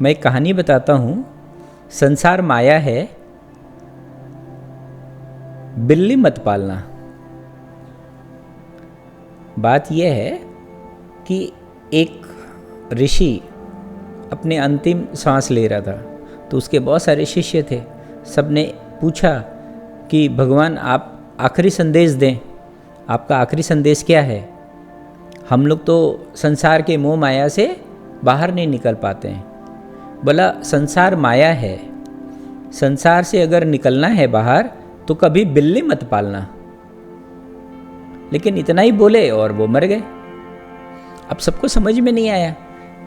मैं एक कहानी बताता हूँ। संसार माया है, बिल्ली मत पालना। बात यह है कि एक ऋषि अपने अंतिम सांस ले रहा था, तो उसके बहुत सारे शिष्य थे। सबने पूछा कि भगवान आप आखिरी संदेश दें, आपका आखिरी संदेश क्या है? हम लोग तो संसार के मोह माया से बाहर नहीं निकल पाते हैं। बोला संसार माया है, संसार से अगर निकलना है बाहर तो कभी बिल्ली मत पालना। लेकिन इतना ही बोले और वो मर गए। अब सबको समझ में नहीं आया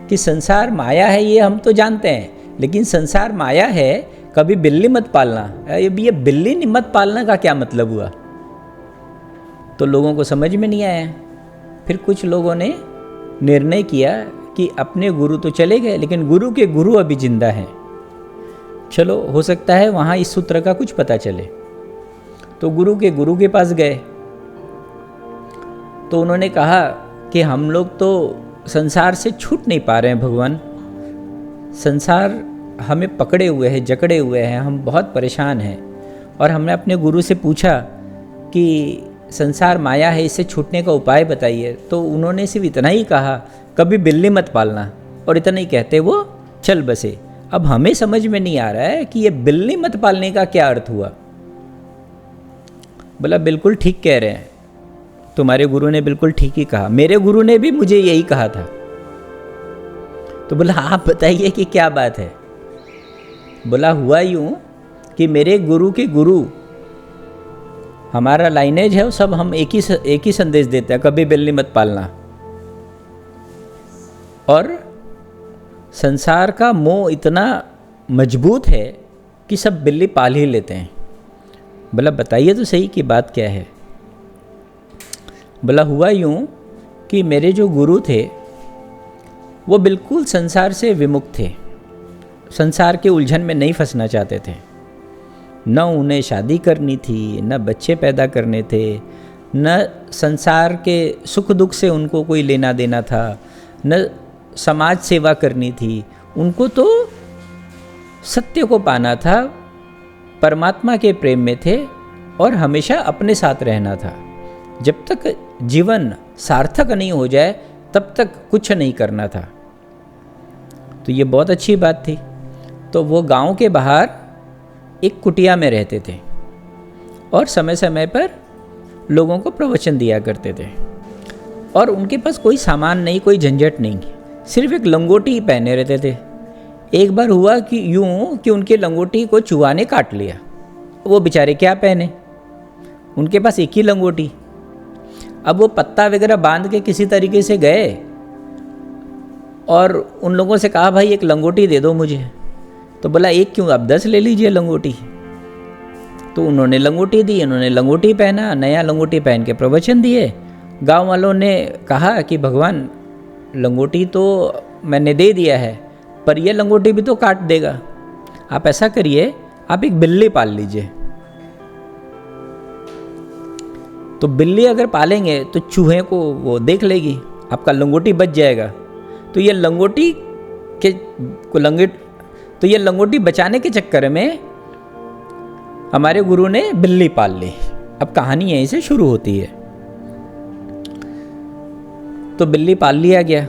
कि संसार माया है, ये हम तो जानते हैं, लेकिन संसार माया है, कभी बिल्ली मत पालना। ये बिल्ली मत पालना का क्या मतलब हुआ? तो लोगों को समझ में नहीं आया। फिर कुछ लोगों ने निर्णय किया कि अपने गुरु तो चले गए, लेकिन गुरु के गुरु अभी जिंदा हैं, चलो हो सकता है वहाँ इस सूत्र का कुछ पता चले। तो गुरु के गुरु के पास गए, तो उन्होंने कहा कि हम लोग तो संसार से छूट नहीं पा रहे हैं भगवान, संसार हमें पकड़े हुए है, जकड़े हुए हैं, हम बहुत परेशान हैं। और हमने अपने गुरु से पूछा कि संसार माया है, इससे छूटने का उपाय बताइए। तो उन्होंने सिर्फ इतना ही कहा, कभी बिल्ली मत पालना, और इतना ही कहते वो चल बसे। अब हमें समझ में नहीं आ रहा है कि ये बिल्ली मत पालने का क्या अर्थ हुआ। बोला बिल्कुल ठीक कह रहे हैं, तुम्हारे गुरु ने बिल्कुल ठीक ही कहा, मेरे गुरु ने भी मुझे यही कहा था। तो बोला आप बताइए कि क्या बात है? बोला हुआ यूं कि मेरे गुरु के गुरु, हमारा लाइनेज है, सब हम एक ही संदेश देते हैं, कभी बिल्ली मत पालना। और संसार का मोह इतना मजबूत है कि सब बिल्ली पाल ही लेते हैं। बोला बताइए तो सही कि बात क्या है? बोला हुआ यूं कि मेरे जो गुरु थे वो बिल्कुल संसार से विमुक्त थे, संसार के उलझन में नहीं फंसना चाहते थे। न उन्हें शादी करनी थी, न बच्चे पैदा करने थे, न संसार के सुख दुख से उनको कोई लेना देना था, न समाज सेवा करनी थी। उनको तो सत्य को पाना था, परमात्मा के प्रेम में थे और हमेशा अपने साथ रहना था। जब तक जीवन सार्थक नहीं हो जाए तब तक कुछ नहीं करना था। तो ये बहुत अच्छी बात थी। तो वो गांव के बाहर एक कुटिया में रहते थे और समय समय पर लोगों को प्रवचन दिया करते थे। और उनके पास कोई सामान नहीं, कोई झंझट नहीं, सिर्फ एक लंगोटी ही पहने रहते थे। एक बार हुआ कि यूं कि उनके लंगोटी को चूहा ने काट लिया। वो बेचारे क्या पहने, उनके पास एक ही लंगोटी। अब वो पत्ता वगैरह बांध के किसी तरीके से गए और उन लोगों से कहा भाई एक लंगोटी दे दो मुझे। तो बोला एक क्यों, आप 10 ले लीजिए लंगोटी। तो उन्होंने लंगोटी दी, उन्होंने लंगोटी पहना, नया लंगोटी पहन के प्रवचन दिए। गांव वालों ने कहा कि भगवान लंगोटी तो मैंने दे दिया है, पर यह लंगोटी भी तो काट देगा, आप ऐसा करिए आप एक बिल्ली पाल लीजिए। तो बिल्ली अगर पालेंगे तो चूहे को वो देख लेगी, आपका लंगोटी बच जाएगा। तो ये लंगोटी बचाने के चक्कर में हमारे गुरु ने बिल्ली पाल ली। अब कहानी यहीं से शुरू होती है। तो बिल्ली पाल लिया गया,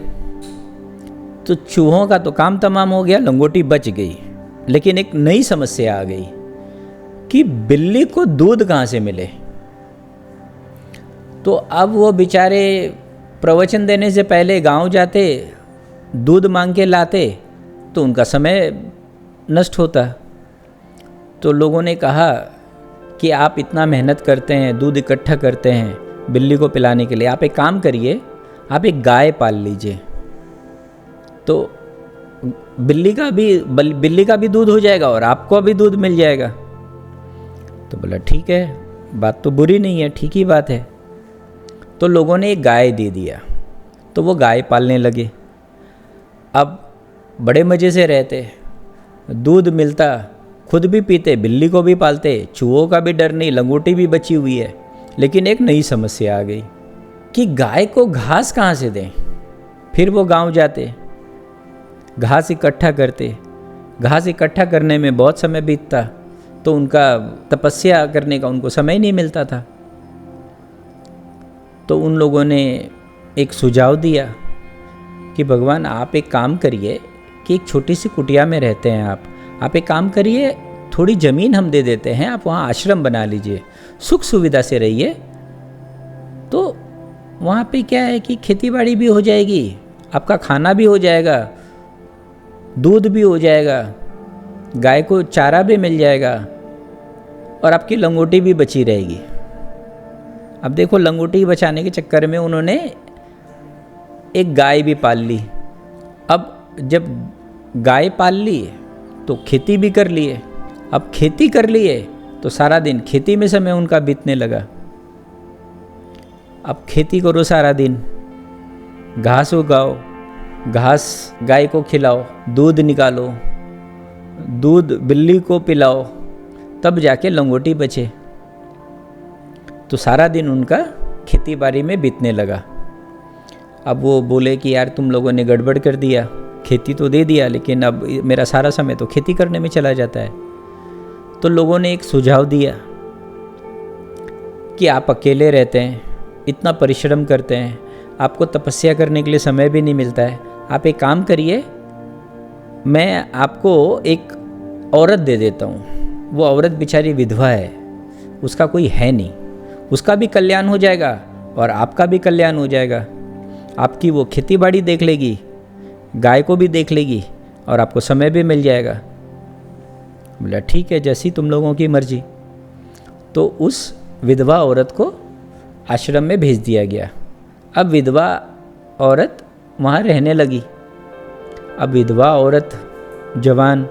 तो चूहों का तो काम तमाम हो गया, लंगोटी बच गई। लेकिन एक नई समस्या आ गई कि बिल्ली को दूध कहाँ से मिले। तो अब वो बेचारे प्रवचन देने से पहले गांव जाते, दूध मांग के लाते, तो उनका समय नष्ट होता। तो लोगों ने कहा कि आप इतना मेहनत करते हैं, दूध इकट्ठा करते हैं बिल्ली को पिलाने के लिए, आप एक काम करिए, आप एक गाय पाल लीजिए, तो बिल्ली का भी दूध हो जाएगा और आपको भी दूध मिल जाएगा। तो बोला ठीक है, बात तो बुरी नहीं है, ठीक ही बात है। तो लोगों ने एक गाय दे दिया, तो वो गाय पालने लगे। अब बड़े मज़े से रहते, दूध मिलता, खुद भी पीते, बिल्ली को भी पालते, चूहों का भी डर नहीं, लंगोटी भी बची हुई है। लेकिन एक नई समस्या आ गई कि गाय को घास कहाँ से दें। फिर वो गांव जाते, घास इकट्ठा करते। घास इकट्ठा करने में बहुत समय बीतता, तो उनका तपस्या करने का उनको समय नहीं मिलता था। तो उन लोगों ने एक सुझाव दिया कि भगवान आप एक काम करिए कि एक छोटी सी कुटिया में रहते हैं आप एक काम करिए, थोड़ी ज़मीन हम दे देते हैं, आप वहाँ आश्रम बना लीजिए, सुख सुविधा से रहिए। तो वहाँ पे क्या है कि खेती बाड़ी भी हो जाएगी, आपका खाना भी हो जाएगा, दूध भी हो जाएगा, गाय को चारा भी मिल जाएगा और आपकी लंगोटी भी बची रहेगी। अब देखो, लंगोटी बचाने के चक्कर में उन्होंने एक गाय भी पाल ली। अब जब गाय पाल ली तो खेती भी कर लिए। अब खेती कर लिए तो सारा दिन खेती में समय उनका बीतने लगा। अब खेती करो सारा दिन, घास उगाओ, घास गाय को खिलाओ, दूध निकालो, दूध बिल्ली को पिलाओ, तब जाके लंगोटी बचे। तो सारा दिन उनका खेती बाड़ी में बीतने लगा। अब वो बोले कि यार तुम लोगों ने गड़बड़ कर दिया, खेती तो दे दिया लेकिन अब मेरा सारा समय तो खेती करने में चला जाता है। तो लोगों ने एक सुझाव दिया कि आप अकेले रहते हैं, इतना परिश्रम करते हैं, आपको तपस्या करने के लिए समय भी नहीं मिलता है, आप एक काम करिए, मैं आपको एक औरत दे देता हूँ। वो औरत बेचारी विधवा है, उसका कोई है नहीं, उसका भी कल्याण हो जाएगा और आपका भी कल्याण हो जाएगा। आपकी वो खेती बाड़ी देख लेगी, गाय को भी देख लेगी और आपको समय भी मिल जाएगा। बोला ठीक है, जैसी तुम लोगों की मर्जी। तो उस विधवा औरत को आश्रम में भेज दिया गया। अब विधवा औरत वहाँ रहने लगी। अब विधवा औरत जवान,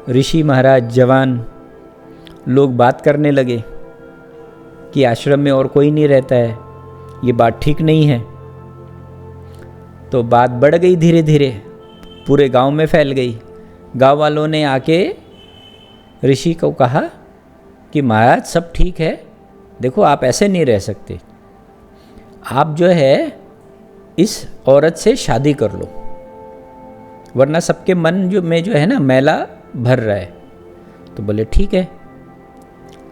ऋषि महाराज जवान, लोग बात करने लगे कि आश्रम में और कोई नहीं रहता है, ये बात ठीक नहीं है। तो बात बढ़ गई, धीरे धीरे पूरे गांव में फैल गई। गांव वालों ने आके ऋषि को कहा कि महाराज सब ठीक है, देखो आप ऐसे नहीं रह सकते, आप जो है इस औरत से शादी कर लो, वरना सबके मन में जो है ना मैला भर रहा है। तो बोले ठीक है।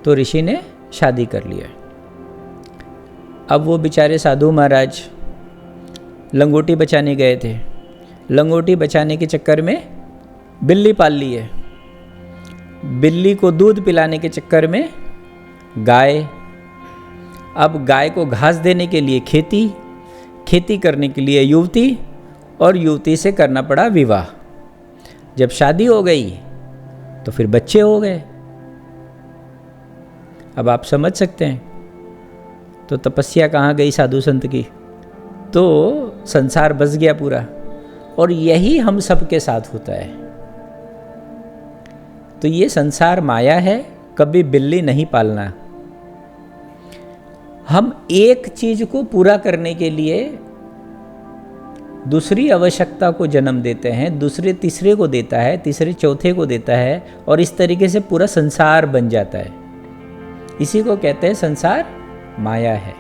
तो ऋषि ने शादी कर लिया। अब वो बेचारे साधु महाराज लंगोटी बचाने गए थे। लंगोटी बचाने के चक्कर में बिल्ली पाल ली है। बिल्ली को दूध पिलाने के चक्कर में गाय। अब गाय को घास देने के लिए खेती, खेती करने के लिए युवती, और युवती से करना पड़ा विवाह। जब शादी हो गई तो फिर बच्चे हो गए। अब आप समझ सकते हैं तो तपस्या कहाँ गई साधु संत की, तो संसार बस गया पूरा। और यही हम सबके साथ होता है। तो ये संसार माया है, कभी बिल्ली नहीं पालना। हम एक चीज को पूरा करने के लिए दूसरी आवश्यकता को जन्म देते हैं, दूसरे तीसरे को देता है, तीसरे चौथे को देता है, और इस तरीके से पूरा संसार बन जाता है। इसी को कहते हैं संसार माया है।